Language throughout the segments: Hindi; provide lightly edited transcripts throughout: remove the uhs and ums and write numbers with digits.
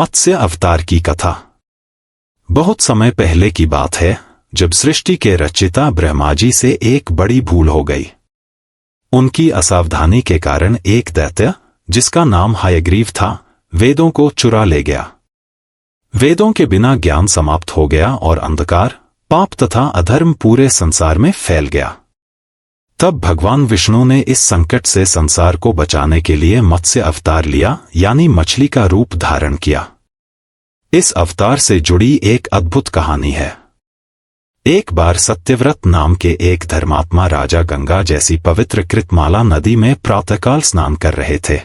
मत्स्य अवतार की कथा। बहुत समय पहले की बात है, जब सृष्टि के रचयिता ब्रह्मा जी से एक बड़ी भूल हो गई। उनकी असावधानी के कारण एक दैत्य, जिसका नाम हयग्रीव था, वेदों को चुरा ले गया। वेदों के बिना ज्ञान समाप्त हो गया और अंधकार, पाप तथा अधर्म पूरे संसार में फैल गया। तब भगवान विष्णु ने इस संकट से संसार को बचाने के लिए मत्स्य अवतार लिया, यानी मछली का रूप धारण किया। इस अवतार से जुड़ी एक अद्भुत कहानी है। एक बार सत्यव्रत नाम के एक धर्मात्मा राजा गंगा जैसी पवित्र कृतमाला नदी में प्रातःकाल स्नान कर रहे थे।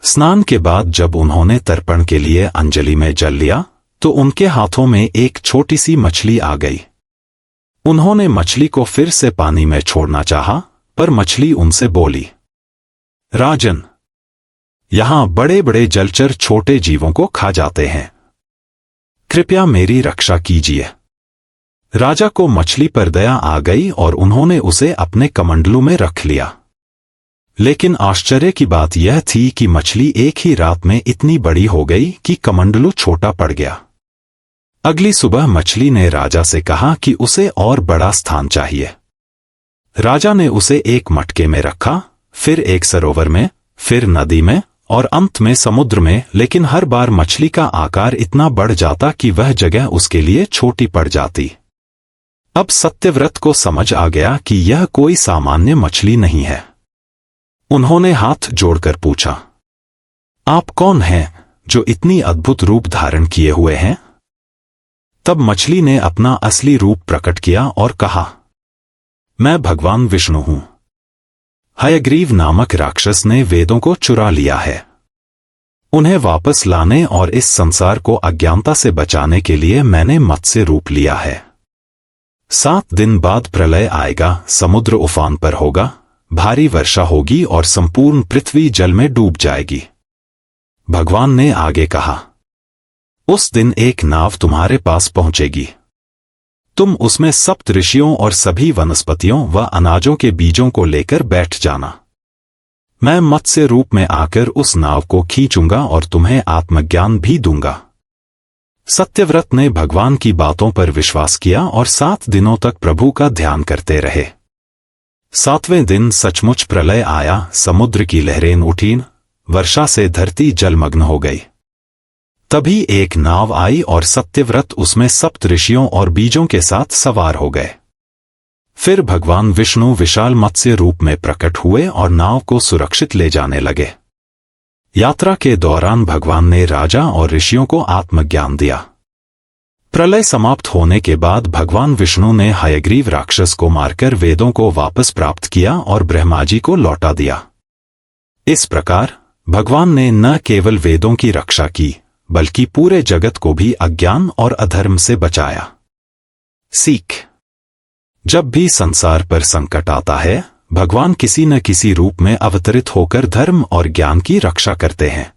स्नान के बाद जब उन्होंने तर्पण के लिए अंजलि में जल लिया, तो उनके हाथों में एक छोटी सी मछली आ गई। उन्होंने मछली को फिर से पानी में छोड़ना चाहा, पर मछली उनसे बोली, राजन, यहां बड़े बड़े जलचर छोटे जीवों को खा जाते हैं, कृपया मेरी रक्षा कीजिए। राजा को मछली पर दया आ गई और उन्होंने उसे अपने कमंडलू में रख लिया। लेकिन आश्चर्य की बात यह थी कि मछली एक ही रात में इतनी बड़ी हो गई कि कमंडलू छोटा पड़ गया। अगली सुबह मछली ने राजा से कहा कि उसे और बड़ा स्थान चाहिए। राजा ने उसे एक मटके में रखा, फिर एक सरोवर में, फिर नदी में और अंत में समुद्र में, लेकिन हर बार मछली का आकार इतना बढ़ जाता कि वह जगह उसके लिए छोटी पड़ जाती। अब सत्यव्रत को समझ आ गया कि यह कोई सामान्य मछली नहीं है। उन्होंने हाथ जोड़कर पूछा, आप कौन हैं जो इतनी अद्भुत रूप धारण किए हुए हैं? तब मछली ने अपना असली रूप प्रकट किया और कहा, मैं भगवान विष्णु हूं। हयग्रीव नामक राक्षस ने वेदों को चुरा लिया है। उन्हें वापस लाने और इस संसार को अज्ञानता से बचाने के लिए मैंने मत्स्य रूप लिया है। 7 दिन बाद प्रलय आएगा, समुद्र उफान पर होगा, भारी वर्षा होगी और संपूर्ण पृथ्वी जल में डूब जाएगी। भगवान ने आगे कहा, उस दिन एक नाव तुम्हारे पास पहुंचेगी। तुम उसमें सप्त ऋषियों और सभी वनस्पतियों व अनाजों के बीजों को लेकर बैठ जाना। मैं मत्स्य रूप में आकर उस नाव को खींचूंगा और तुम्हें आत्मज्ञान भी दूंगा। सत्यव्रत ने भगवान की बातों पर विश्वास किया और 7 दिनों तक प्रभु का ध्यान करते रहे। 7वें दिन सचमुच प्रलय आया, समुद्र की लहरें उठीं, वर्षा से धरती जलमग्न हो गई। तभी एक नाव आई और सत्यव्रत उसमें सप्त ऋषियों और बीजों के साथ सवार हो गए। फिर भगवान विष्णु विशाल मत्स्य रूप में प्रकट हुए और नाव को सुरक्षित ले जाने लगे। यात्रा के दौरान भगवान ने राजा और ऋषियों को आत्मज्ञान दिया। प्रलय समाप्त होने के बाद भगवान विष्णु ने हयग्रीव राक्षस को मारकर वेदों को वापस प्राप्त किया और ब्रह्मा जी को लौटा दिया। इस प्रकार भगवान ने न केवल वेदों की रक्षा की, बल्कि पूरे जगत को भी अज्ञान और अधर्म से बचाया। सीख: जब भी संसार पर संकट आता है, भगवान किसी न किसी रूप में अवतरित होकर धर्म और ज्ञान की रक्षा करते हैं।